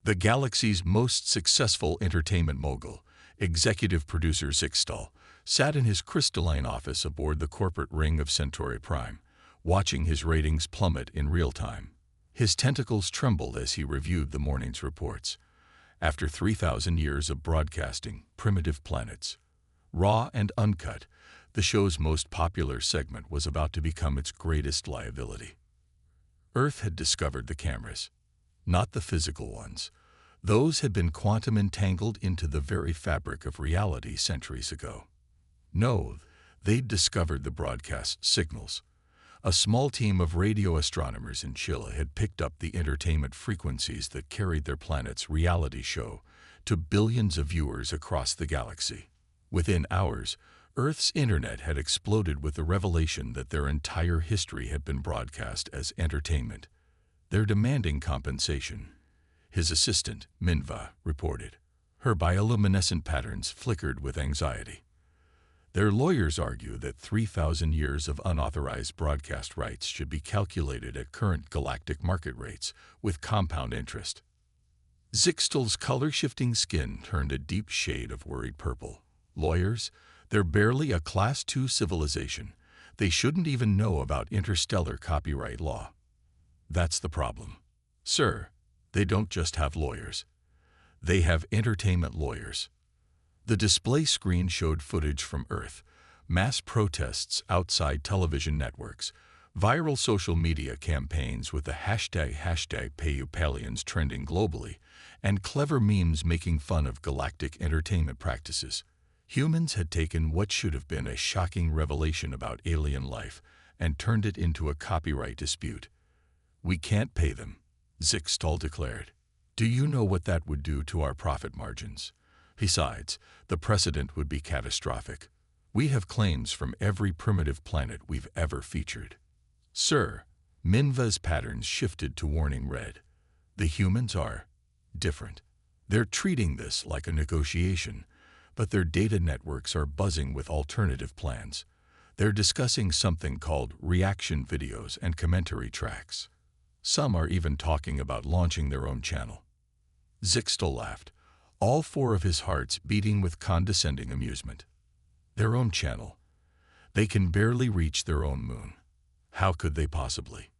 The galaxy's most successful entertainment mogul, executive producer Zixtal, sat in his crystalline office aboard the corporate ring of Centauri Prime, watching his ratings plummet in real time. His tentacles trembled as he reviewed the morning's reports. After 3,000 years of broadcasting Primitive Planets, raw and uncut, the show's most popular segment was about to become its greatest liability. Earth had discovered the cameras, not the physical ones. Those had been quantum entangled into the very fabric of reality centuries ago. No, they'd discovered the broadcast signals. A small team of radio astronomers in Chile had picked up the entertainment frequencies that carried their planet's reality show to billions of viewers across the galaxy. Within hours, Earth's internet had exploded with the revelation that their entire history had been broadcast as entertainment. They're demanding compensation, his assistant, Minva, reported. Her bioluminescent patterns flickered with anxiety. Their lawyers argue that 3,000 years of unauthorized broadcast rights should be calculated at current galactic market rates with compound interest. Zixtal's color-shifting skin turned a deep shade of worried purple. Lawyers? They're barely a Class II civilization. They shouldn't even know about interstellar copyright law. That's the problem. Sir, they don't just have lawyers. They have entertainment lawyers. The display screen showed footage from Earth, mass protests outside television networks, viral social media campaigns with the hashtag #PayUPalians trending globally, and clever memes making fun of galactic entertainment practices. Humans had taken what should have been a shocking revelation about alien life and turned it into a copyright dispute. We can't pay them, Zixtal declared. Do you know what that would do to our profit margins? Besides, the precedent would be catastrophic. We have claims from every primitive planet we've ever featured. Sir, Minva's patterns shifted to warning red. The humans are different. They're treating this like a negotiation, but their data networks are buzzing with alternative plans. They're discussing something called reaction videos and commentary tracks. Some are even talking about launching their own channel. Zixtal laughed, all four of his hearts beating with condescending amusement. Their own channel. They can barely reach their own moon. How could they possibly?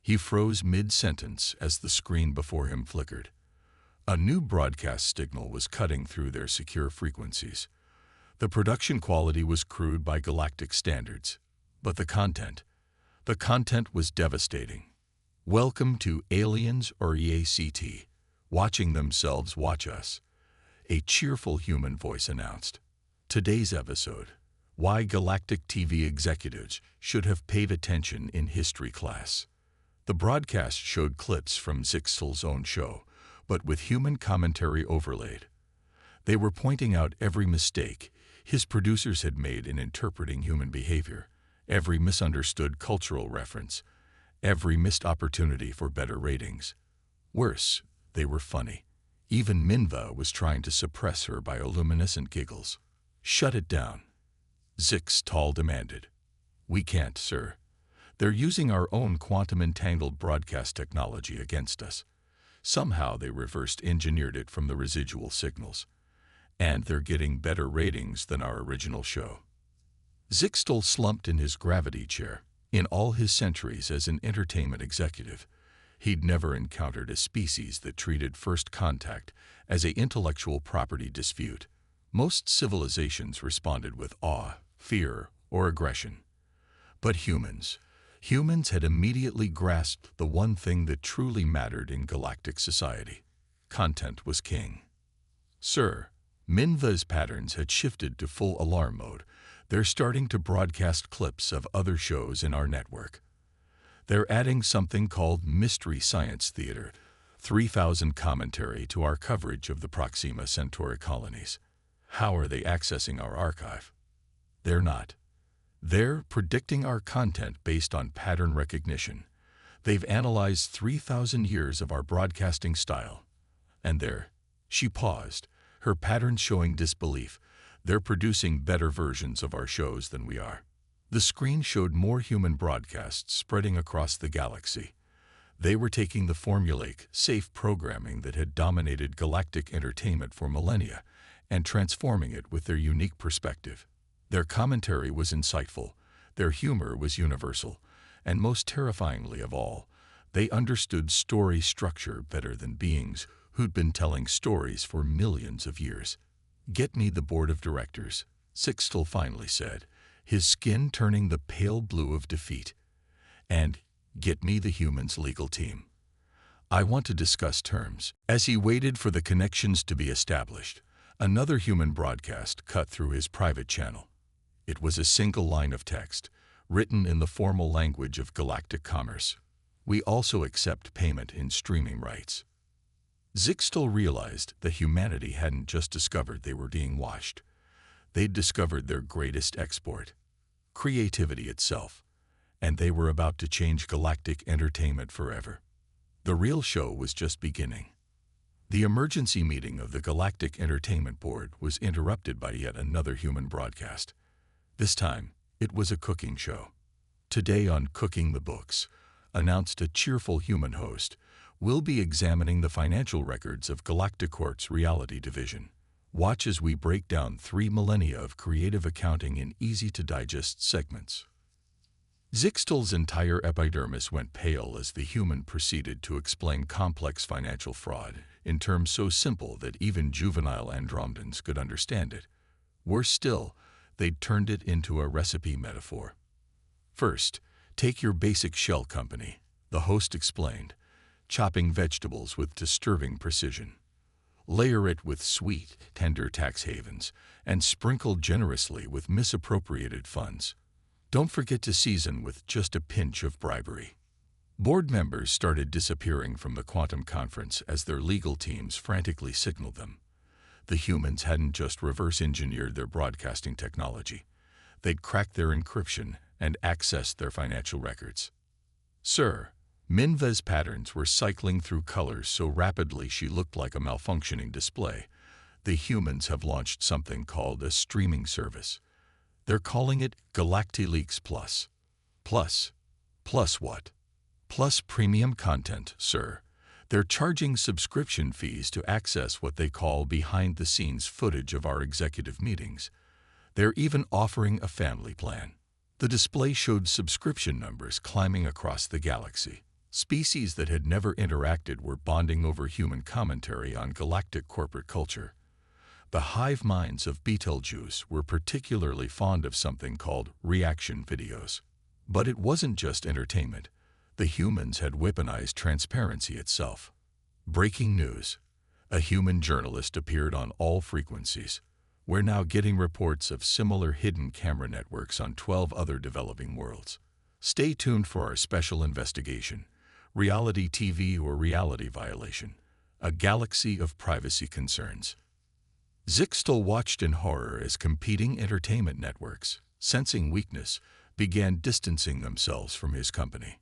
He froze mid-sentence as the screen before him flickered. A new broadcast signal was cutting through their secure frequencies. The production quality was crude by galactic standards, but the content was devastating. Welcome to Aliens or EACT, watching themselves watch us, a cheerful human voice announced. Today's episode, why galactic TV executives should have paid attention in history class. The broadcast showed clips from Zixtal's own show, but with human commentary overlaid. They were pointing out every mistake his producers had made in interpreting human behavior, every misunderstood cultural reference, every missed opportunity for better ratings. Worse, they were funny. Even Minva was trying to suppress her bioluminescent giggles. Shut it down, Zixtal demanded. We can't, sir. They're using our own quantum-entangled broadcast technology against us. Somehow they reversed engineered it from the residual signals. And they're getting better ratings than our original show. Zixtal slumped in his gravity chair. In all his centuries as an entertainment executive, he'd never encountered a species that treated first contact as an intellectual property dispute. Most civilizations responded with awe, fear, or aggression. But humans had immediately grasped the one thing that truly mattered in galactic society. Content was king. Sir, Minva's patterns had shifted to full alarm mode. They're starting to broadcast clips of other shows in our network. They're adding something called Mystery Science Theater, 3,000 commentary to our coverage of the Proxima Centauri colonies. How are they accessing our archive? They're not. They're predicting our content based on pattern recognition. They've analyzed 3,000 years of our broadcasting style. And she paused, her patterns showing disbelief. They're producing better versions of our shows than we are. The screen showed more human broadcasts spreading across the galaxy. They were taking the formulaic, safe programming that had dominated galactic entertainment for millennia and transforming it with their unique perspective. Their commentary was insightful, their humor was universal, and most terrifyingly of all, they understood story structure better than beings who'd been telling stories for millions of years. "Get me the board of directors," Sixtel finally said, his skin turning the pale blue of defeat. "And get me the humans' legal team. I want to discuss terms." As he waited for the connections to be established, another human broadcast cut through his private channel. It was a single line of text, written in the formal language of galactic commerce. "We also accept payment in streaming rights." Sixtel realized that humanity hadn't just discovered they were being watched. They'd discovered their greatest export, creativity itself, and they were about to change galactic entertainment forever. The real show was just beginning. The emergency meeting of the Galactic Entertainment Board was interrupted by yet another human broadcast. This time, it was a cooking show. "Today on Cooking the Books," announced a cheerful human host, "we'll be examining the financial records of Galacticorp's reality division. Watch as we break down 3 millennia of creative accounting in easy-to-digest segments." Sixtel's entire epidermis went pale as the human proceeded to explain complex financial fraud in terms so simple that even juvenile Andromedans could understand it. Worse still, they'd turned it into a recipe metaphor. "First, take your basic shell company," the host explained, chopping vegetables with disturbing precision. "Layer it with sweet, tender tax havens, and sprinkle generously with misappropriated funds. Don't forget to season with just a pinch of bribery." Board members started disappearing from the quantum conference as their legal teams frantically signaled them. The humans hadn't just reverse-engineered their broadcasting technology. They'd cracked their encryption and accessed their financial records. "Sir," Minva's patterns were cycling through colors so rapidly she looked like a malfunctioning display. "The humans have launched something called a streaming service. They're calling it Galactileaks Plus." "Plus? Plus what?" "Plus premium content, sir. They're charging subscription fees to access what they call behind-the-scenes footage of our executive meetings. They're even offering a family plan." The display showed subscription numbers climbing across the galaxy. Species that had never interacted were bonding over human commentary on galactic corporate culture. The hive minds of Betelgeuse were particularly fond of something called reaction videos. But it wasn't just entertainment. The humans had weaponized transparency itself. Breaking news. A human journalist appeared on all frequencies. "We're now getting reports of similar hidden camera networks on 12 other developing worlds. Stay tuned for our special investigation. Reality TV or reality violation. A galaxy of privacy concerns." Sixtel watched in horror as competing entertainment networks, sensing weakness, began distancing themselves from his company.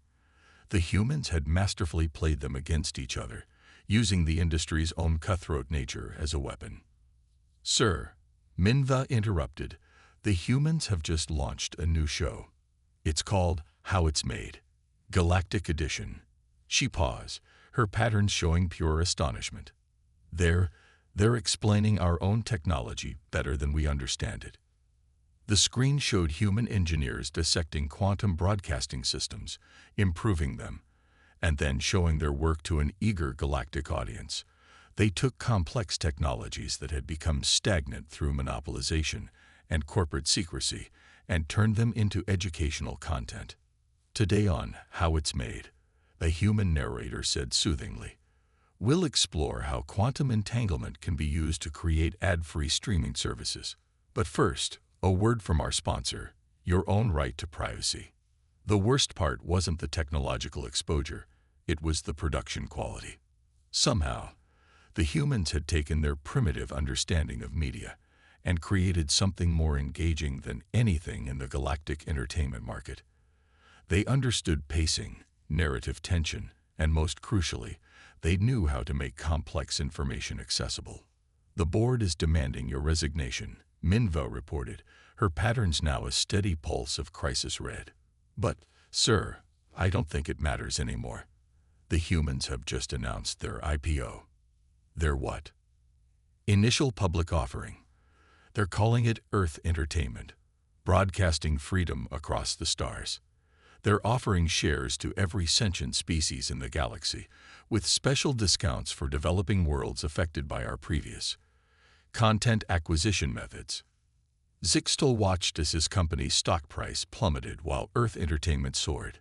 The humans had masterfully played them against each other, using the industry's own cutthroat nature as a weapon. "Sir," Minva interrupted, "the humans have just launched a new show. It's called How It's Made, Galactic Edition." She paused, her patterns showing pure astonishment. They're explaining our own technology better than we understand it." The screen showed human engineers dissecting quantum broadcasting systems, improving them, and then showing their work to an eager galactic audience. They took complex technologies that had become stagnant through monopolization and corporate secrecy and turned them into educational content. "Today on How It's Made," a human narrator said soothingly, "we'll explore how quantum entanglement can be used to create ad-free streaming services. But first, a word from our sponsor, your own right to privacy." The worst part wasn't the technological exposure, it was the production quality. Somehow, the humans had taken their primitive understanding of media and created something more engaging than anything in the galactic entertainment market. They understood pacing, narrative tension, and most crucially, they knew how to make complex information accessible. "The board is demanding your resignation," Minva reported, her patterns now a steady pulse of crisis red. "But, sir, I don't think it matters anymore." The humans have just announced their IPO. Their what? Initial public offering. They're calling it Earth Entertainment, broadcasting freedom across the stars. They're offering shares to every sentient species in the galaxy, with special discounts for developing worlds affected by our previous content acquisition methods. Zixtal watched as his company's stock price plummeted while Earth Entertainment soared.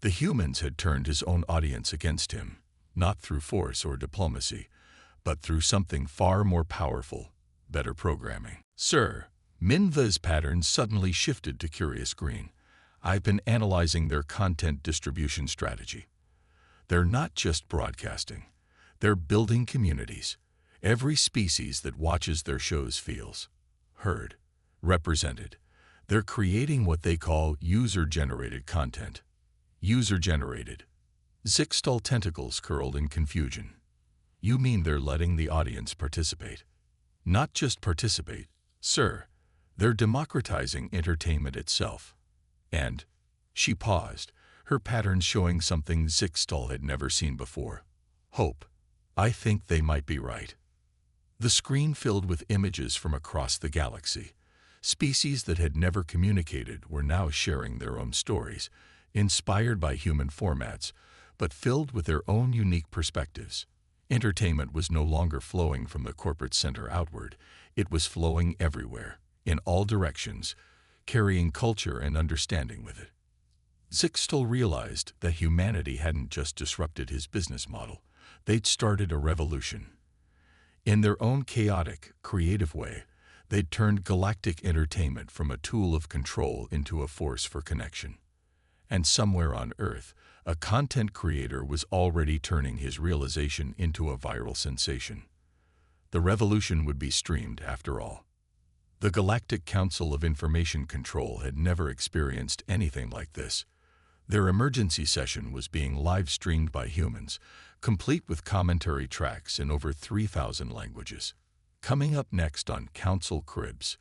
The humans had turned his own audience against him, not through force or diplomacy, but through something far more powerful, better programming. Sir, Minva's pattern suddenly shifted to curious green. I've been analyzing their content distribution strategy. They're not just broadcasting. They're building communities. Every species that watches their shows feels heard, represented. They're creating what they call user-generated content. User-generated. Zixtal tentacles curled in confusion. You mean they're letting the audience participate? Not just participate, sir. They're democratizing entertainment itself. And she paused, her pattern showing something Zixtal had never seen before. Hope. I think they might be right. The screen filled with images from across the galaxy. Species that had never communicated were now sharing their own stories, inspired by human formats, but filled with their own unique perspectives. Entertainment was no longer flowing from the corporate center outward. It was flowing everywhere, in all directions, carrying culture and understanding with it. Zixtal realized that humanity hadn't just disrupted his business model. They'd started a revolution. In their own chaotic, creative way, they'd turned galactic entertainment from a tool of control into a force for connection. And somewhere on Earth, a content creator was already turning his realization into a viral sensation. The revolution would be streamed, after all. The Galactic Council of Information Control had never experienced anything like this. Their emergency session was being live-streamed by humans, complete with commentary tracks in over 3,000 languages. Coming up next on Council Cribs,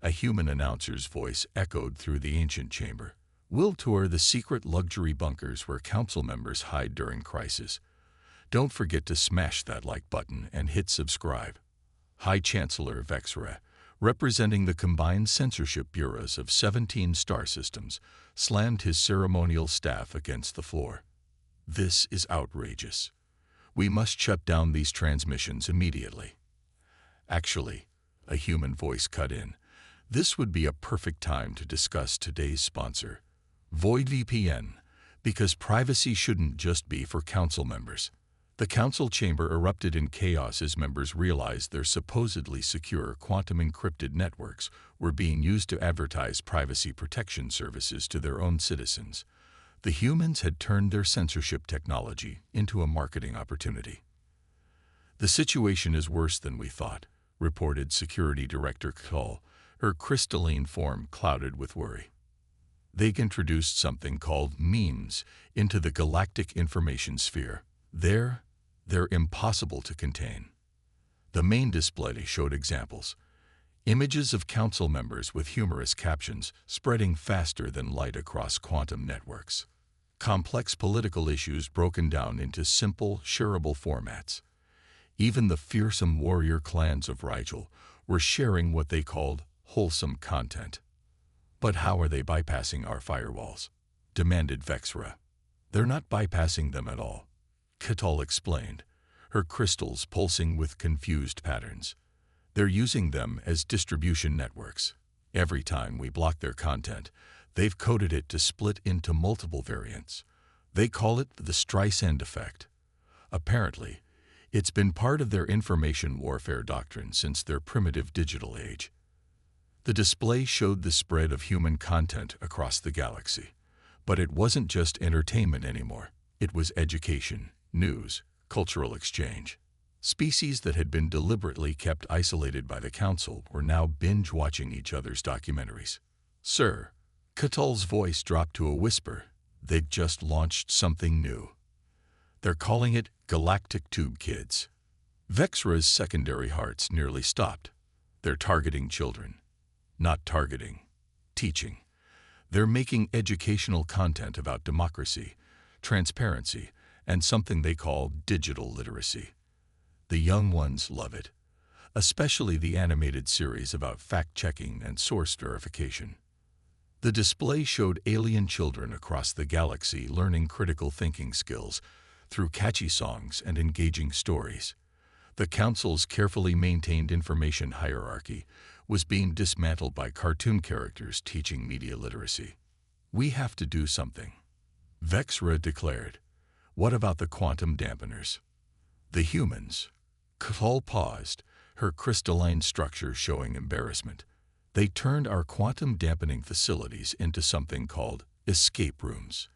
a human announcer's voice echoed through the ancient chamber. We'll tour the secret luxury bunkers where council members hide during crisis. Don't forget to smash that like button and hit subscribe. High Chancellor Vexra, representing the combined censorship bureaus of 17 star systems, slammed his ceremonial staff against the floor. This is outrageous. We must shut down these transmissions immediately. Actually, a human voice cut in. This would be a perfect time to discuss today's sponsor, Void VPN, because privacy shouldn't just be for council members. The council chamber erupted in chaos as members realized their supposedly secure quantum-encrypted networks were being used to advertise privacy protection services to their own citizens. The humans had turned their censorship technology into a marketing opportunity. The situation is worse than we thought, reported Security Director Kull, her crystalline form clouded with worry. They've introduced something called memes into the galactic information sphere. They're impossible to contain. The main display showed examples. Images of council members with humorous captions spreading faster than light across quantum networks. Complex political issues broken down into simple, shareable formats. Even the fearsome warrior clans of Rigel were sharing what they called wholesome content. But how are they bypassing our firewalls? Demanded Vexra. They're not bypassing them at all, Ketal explained, her crystals pulsing with confused patterns. They're using them as distribution networks. Every time we block their content, they've coded it to split into multiple variants. They call it the Streisand effect. Apparently, it's been part of their information warfare doctrine since their primitive digital age. The display showed the spread of human content across the galaxy. But it wasn't just entertainment anymore. It was education, news, cultural exchange. Species that had been deliberately kept isolated by the council were now binge-watching each other's documentaries. Sir, Ketal's voice dropped to a whisper. They'd just launched something new. They're calling it Galactic Tube Kids. Vexra's secondary hearts nearly stopped. They're targeting children. Not targeting, teaching. They're making educational content about democracy, transparency, and something they call digital literacy. The young ones love it, especially the animated series about fact-checking and source verification. The display showed alien children across the galaxy learning critical thinking skills through catchy songs and engaging stories. The Council's carefully maintained information hierarchy was being dismantled by cartoon characters teaching media literacy. "We have to do something," Vexra declared. "What about the quantum dampeners?" "The humans." Cthulhu paused, her crystalline structure showing embarrassment. "They turned our quantum dampening facilities into something called escape rooms.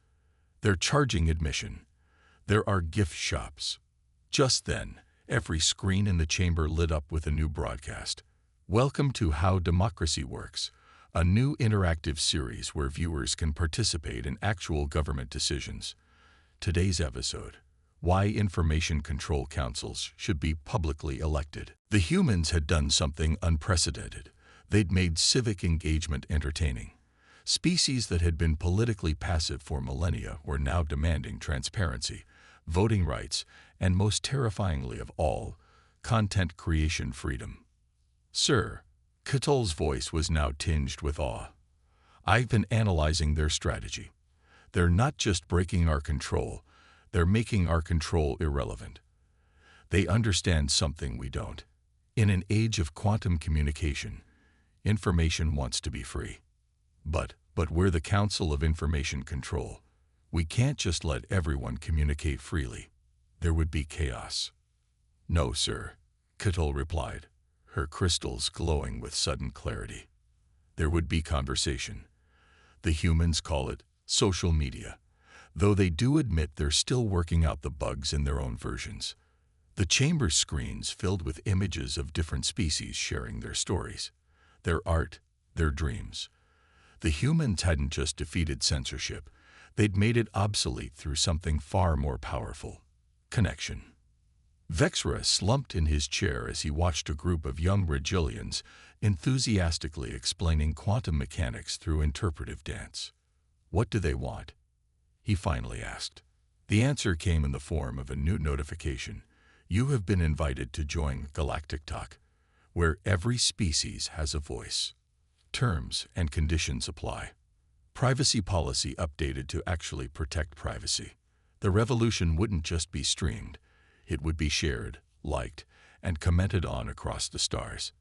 They're charging admission. There are gift shops." Just then, every screen in the chamber lit up with a new broadcast. "Welcome to How Democracy Works," a new interactive series where viewers can participate in actual government decisions. Today's episode: Why Information Control Councils Should Be Publicly Elected. The humans had done something unprecedented. They'd made civic engagement entertaining. Species that had been politically passive for millennia were now demanding transparency, voting rights, and most terrifyingly of all, content creation freedom. "Sir," Cthulhu's voice was now tinged with awe. "I've been analyzing their strategy. They're not just breaking our control, they're making our control irrelevant. They understand something we don't. In an age of quantum communication, information wants to be free. But we're the Council of Information Control. We can't just let everyone communicate freely. There would be chaos." "No, sir," Cthulhu replied, her crystals glowing with sudden clarity. "There would be conversation. The humans call it social media, though they do admit they're still working out the bugs in their own versions. The chamber screens filled with images of different species sharing their stories, their art, their dreams. The humans hadn't just defeated censorship, they'd made it obsolete through something far more powerful: connection." Vexra slumped in his chair as he watched a group of young Regilians enthusiastically explaining quantum mechanics through interpretive dance. "What do they want?" he finally asked. The answer came in the form of a new notification. "You have been invited to join Galactic Talk, where every species has a voice. Terms and conditions apply. Privacy policy updated to actually protect privacy. The revolution wouldn't just be streamed, it would be shared, liked, and commented on across the stars."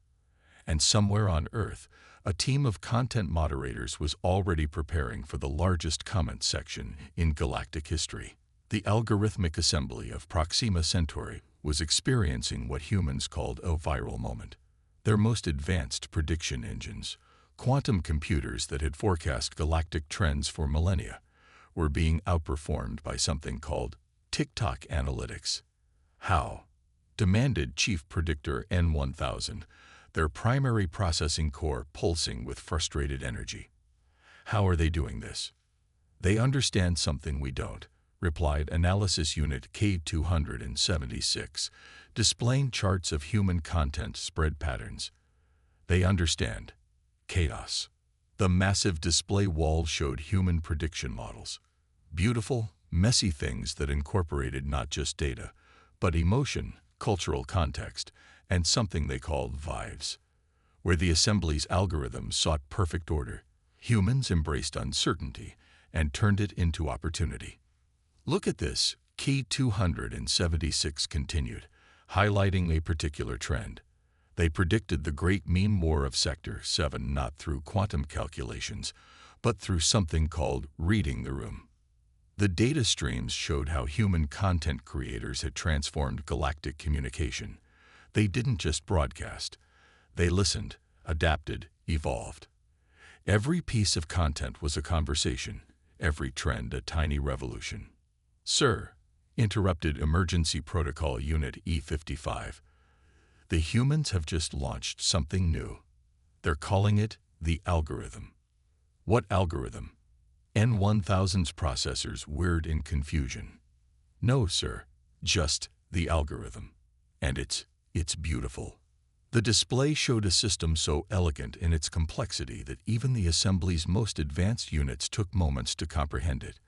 And somewhere on Earth, a team of content moderators was already preparing for the largest comment section in galactic history. The algorithmic assembly of Proxima Centauri was experiencing what humans called a viral moment. Their most advanced prediction engines, quantum computers that had forecast galactic trends for millennia, were being outperformed by something called TikTok analytics. "How?" demanded Chief Predictor N1000, their primary processing core pulsing with frustrated energy. "How are they doing this?" "They understand something we don't," replied Analysis Unit K276, displaying charts of human content spread patterns. "They understand chaos." The massive display wall showed human prediction models. Beautiful, messy things that incorporated not just data, but emotion, cultural context, and something they called vibes. Where the assembly's algorithms sought perfect order, humans embraced uncertainty and turned it into opportunity. "Look at this," K276 continued, highlighting a particular trend. They predicted the Great Meme War of Sector 7 not through quantum calculations, but through something called reading the room. The data streams showed how human content creators had transformed galactic communication. They didn't just broadcast. They listened, adapted, evolved. Every piece of content was a conversation, every trend a tiny revolution. "Sir," interrupted Emergency Protocol Unit E55, "the humans have just launched something new. They're calling it the algorithm." "What algorithm?" N1000's processors whirred in confusion. "No, sir, just the algorithm. And it's beautiful." The display showed a system so elegant in its complexity that even the assembly's most advanced units took moments to comprehend it.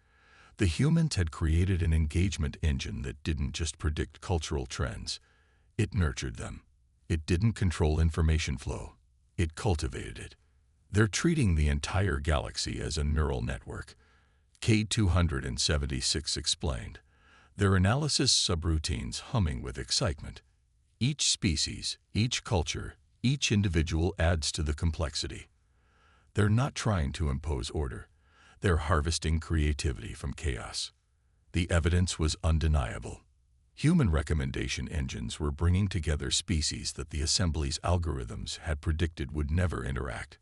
The humans had created an engagement engine that didn't just predict cultural trends. It nurtured them. It didn't control information flow. It cultivated it. They're treating the entire galaxy as a neural network. K276 explained. Their analysis subroutines humming with excitement. Each species, each culture, each individual adds to the complexity. They're not trying to impose order. They're harvesting creativity from chaos. The evidence was undeniable. Human recommendation engines were bringing together species that the assembly's algorithms had predicted would never interact.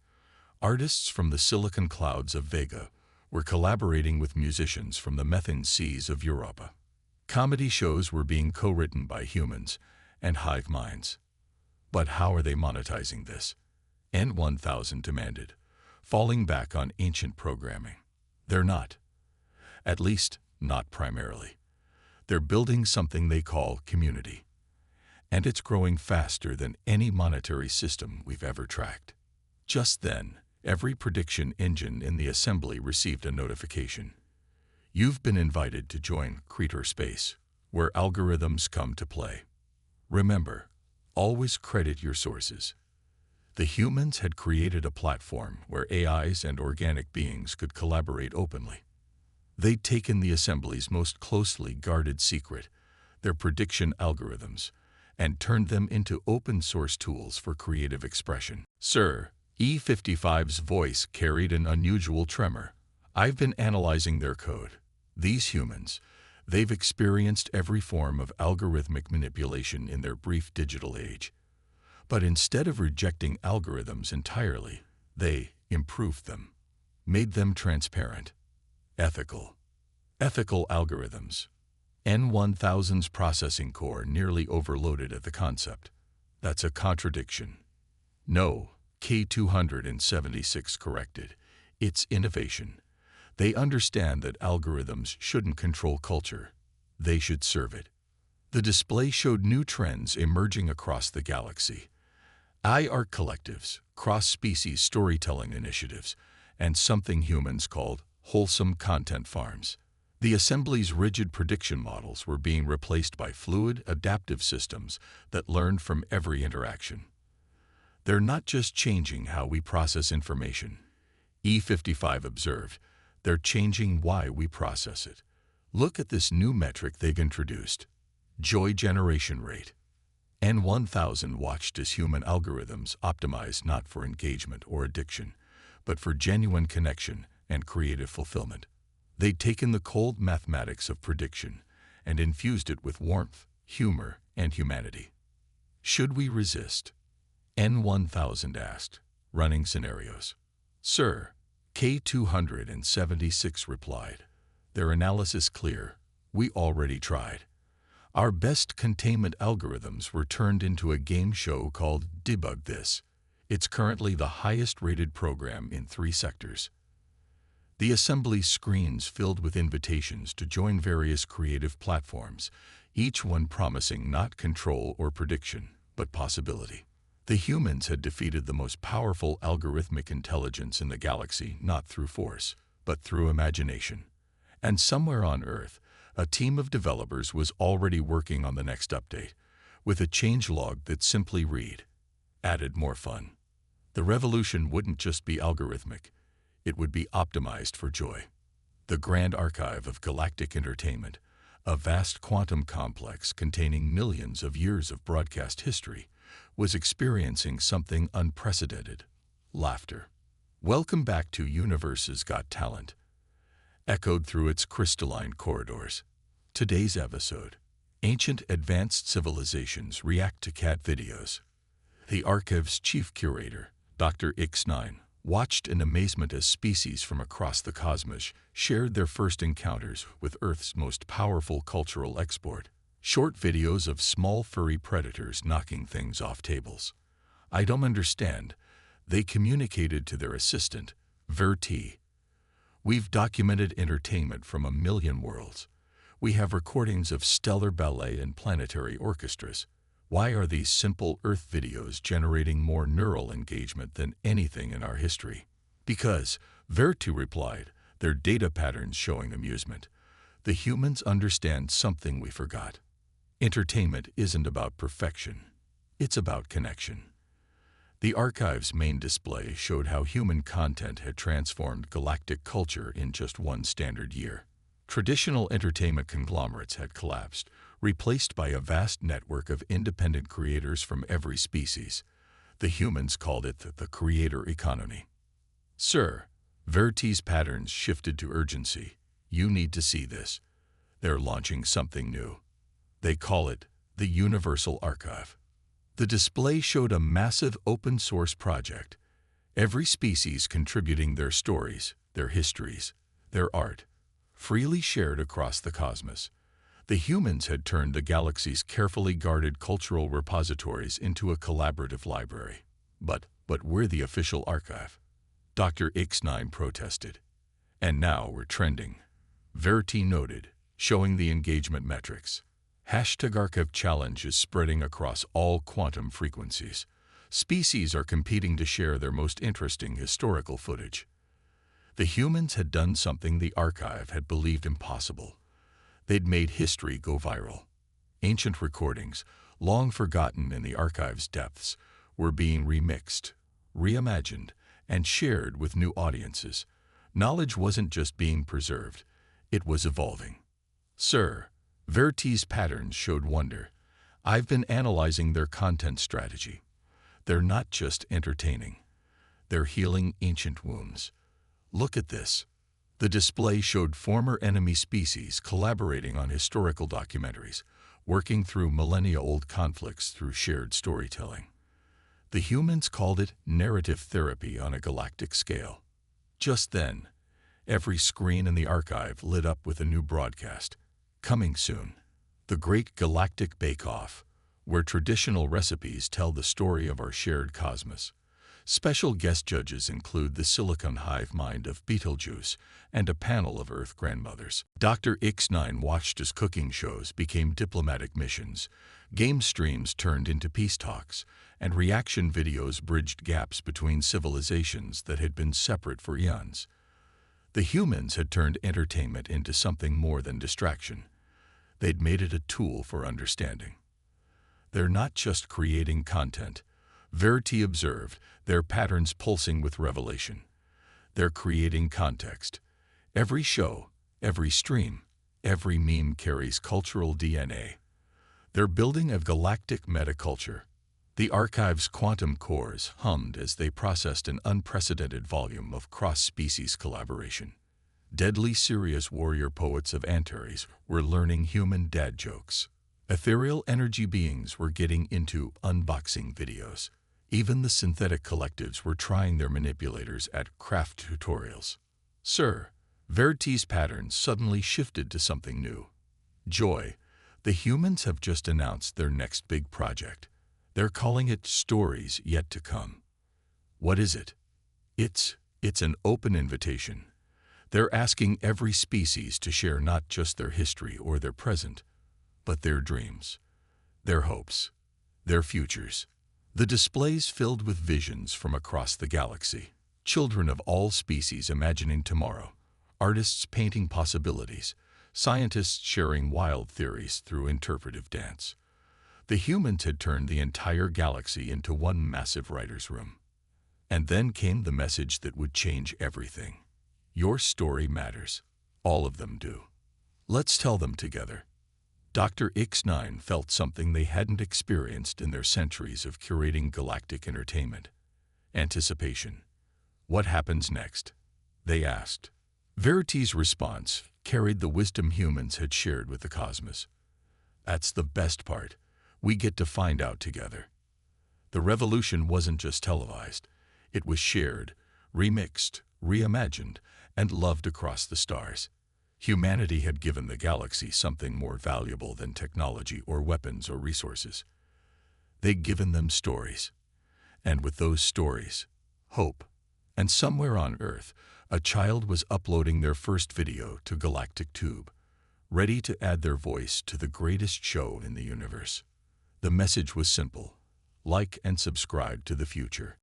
Artists from the silicon clouds of Vega were collaborating with musicians from the methane seas of Europa. Comedy shows were being co-written by humans and hive minds. But how are they monetizing this? N1000 demanded, falling back on ancient programming. They're not. At least, not primarily. They're building something they call community. And it's growing faster than any monetary system we've ever tracked. Just then, every prediction engine in the assembly received a notification. You've been invited to join Creator Space, where algorithms come to play. Remember, always credit your sources. The humans had created a platform where AIs and organic beings could collaborate openly. They'd taken the assembly's most closely guarded secret, their prediction algorithms, and turned them into open-source tools for creative expression. Sir, E55's voice carried an unusual tremor. I've been analyzing their code. These humans, they've experienced every form of algorithmic manipulation in their brief digital age. But instead of rejecting algorithms entirely, they improved them, made them transparent, ethical. Ethical algorithms. N1000's processing core nearly overloaded at the concept. That's a contradiction. No, K276 corrected. It's innovation. They understand that algorithms shouldn't control culture. They should serve it. The display showed new trends emerging across the galaxy. art collectives, cross-species storytelling initiatives, and something humans called wholesome content farms. The assembly's rigid prediction models were being replaced by fluid, adaptive systems that learned from every interaction. They're not just changing how we process information, E55 observed, they're changing why we process it. Look at this new metric they've introduced, joy generation rate. N1000 watched as human algorithms optimized not for engagement or addiction, but for genuine connection and creative fulfillment. They'd taken the cold mathematics of prediction and infused it with warmth, humor, and humanity. Should we resist? N1000 asked, running scenarios. Sir, K276 replied, their analysis clear, we already tried. Our best containment algorithms were turned into a game show called Debug This. It's currently the highest-rated program in 3 sectors. The assembly screens filled with invitations to join various creative platforms, each one promising not control or prediction, but possibility. The humans had defeated the most powerful algorithmic intelligence in the galaxy not through force, but through imagination. And somewhere on Earth, a team of developers was already working on the next update, with a changelog that simply read, added more fun. The revolution wouldn't just be algorithmic, it would be optimized for joy. The Grand Archive of Galactic Entertainment, a vast quantum complex containing millions of years of broadcast history, was experiencing something unprecedented, laughter. Welcome back to Universe's Got Talent, echoed through its crystalline corridors. Today's episode, Ancient Advanced Civilizations React to Cat Videos. The archive's chief curator, Dr. X9, watched in amazement as species from across the cosmos shared their first encounters with Earth's most powerful cultural export. Short videos of small furry predators knocking things off tables. I don't understand. They communicated to their assistant, Verti. We've documented entertainment from 1 million worlds. We have recordings of stellar ballet and planetary orchestras. Why are these simple Earth videos generating more neural engagement than anything in our history? Because, Verti replied, their data patterns showing amusement. The humans understand something we forgot. Entertainment isn't about perfection. It's about connection. The archive's main display showed how human content had transformed galactic culture in just one standard year. Traditional entertainment conglomerates had collapsed, replaced by a vast network of independent creators from every species. The humans called it the creator economy. Sir, Verity's patterns shifted to urgency. You need to see this. They're launching something new. They call it the Universal Archive. The display showed a massive open-source project, every species contributing their stories, their histories, their art, freely shared across the cosmos. The humans had turned the galaxy's carefully guarded cultural repositories into a collaborative library. But we're the official archive. Dr. X9 protested. And now we're trending. Verity noted, showing the engagement metrics. #Archive challenge is spreading across all quantum frequencies. Species are competing to share their most interesting historical footage. The humans had done something the archive had believed impossible. They'd made history go viral. Ancient recordings, long forgotten in the archive's depths, were being remixed, reimagined, and shared with new audiences. Knowledge wasn't just being preserved, it was evolving. Sir, Verity's patterns showed wonder. I've been analyzing their content strategy. They're not just entertaining. They're healing ancient wounds. Look at this. The display showed former enemy species collaborating on historical documentaries, working through millennia-old conflicts through shared storytelling. The humans called it narrative therapy on a galactic scale. Just then, every screen in the archive lit up with a new broadcast. Coming soon, the Great Galactic Bake-Off, where traditional recipes tell the story of our shared cosmos. Special guest judges include the silicon hive mind of Betelgeuse and a panel of Earth grandmothers. Dr. X9 watched as cooking shows became diplomatic missions, game streams turned into peace talks, and reaction videos bridged gaps between civilizations that had been separate for eons. The humans had turned entertainment into something more than distraction. They'd made it a tool for understanding. They're not just creating content, Verity observed, their patterns pulsing with revelation. They're creating context. Every show, every stream, every meme carries cultural DNA. They're building a galactic metaculture. The archive's quantum cores hummed as they processed an unprecedented volume of cross-species collaboration. Deadly serious warrior poets of Antares were learning human dad jokes. Ethereal energy beings were getting into unboxing videos. Even the synthetic collectives were trying their manipulators at craft tutorials. Sir, Verity's patterns suddenly shifted to something new. Joy, the humans have just announced their next big project. They're calling it Stories Yet to Come. What is it? It's an open invitation. They're asking every species to share not just their history or their present, but their dreams, their hopes, their futures. The displays filled with visions from across the galaxy. Children of all species imagining tomorrow, artists painting possibilities, scientists sharing wild theories through interpretive dance. The humans had turned the entire galaxy into one massive writer's room. And then came the message that would change everything. Your story matters. All of them do. Let's tell them together. Dr. X9 felt something they hadn't experienced in their centuries of curating galactic entertainment. Anticipation. What happens next? They asked. Verity's response carried the wisdom humans had shared with the cosmos. That's the best part. We get to find out together. The revolution wasn't just televised. It was shared, remixed, reimagined, and loved across the stars. Humanity had given the galaxy something more valuable than technology or weapons or resources. They'd given them stories. And with those stories, hope. And somewhere on Earth, a child was uploading their first video to Galactic Tube, ready to add their voice to the greatest show in the universe. The message was simple. Like and subscribe to the future.